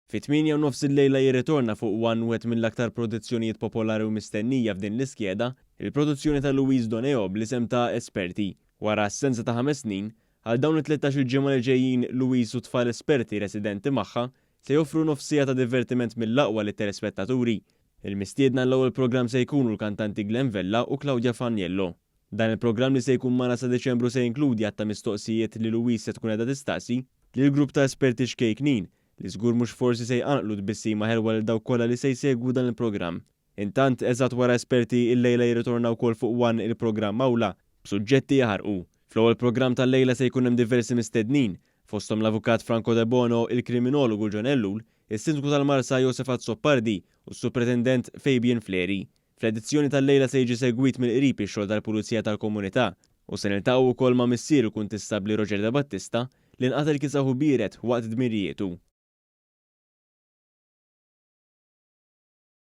Fit-8 il-lejla jirritorna fuq One wet mill-aktar produzzjonijiet popolari u mistennija f'din l-iskjeda, il-produzzjoni ta' Luis Doneo bl-isem ta' Esperti. Wara assenza ta' 5 snin, għal dawn it-13 il-ġimgħa li ġejjin Luis u tfal esperti residenti magħha se joffru nofsija ta' divertiment mill-aqwa lit-telespettaturi. Il-mistiedna l-ewwel programm se jkunu l-kantanti Glenn Vella u Claudia Faniello. Dan il-programm li se jkun magħna sa Deċembru se jinkludi għatta mistoqsijiet li Luis se tkun qiegħda tistaqsi li l-grupp ta' esperti xkejknin li żgur mhux forsi se jqanqlu tbissima ħelwa lil dawk kollha li se jsegwu dan il-programm. Intant eżatt wara esperti il-lejla jirritorna wkoll fuq One il-programm Awla b'suġġetti jaħarqu. Fl-ewwel programm tal-lejla se jkun hemm diversi mistednin, fosthom l-avukat Franco De Bono, il-kriminologu John Ellul, is-sindku tal-Marsa Josephat Soppardi u s-supretendent Fabian Fleri. Fl-edizzjoni tal-lejla se jiġi segwit mill-qrib ix-xogħol tal-Pulizija tal-Komunità u se niltaqgħu wkoll ma' missieru kuntistabli Roger De Battista li nqatel kien saħu bieret waqt dmirietu.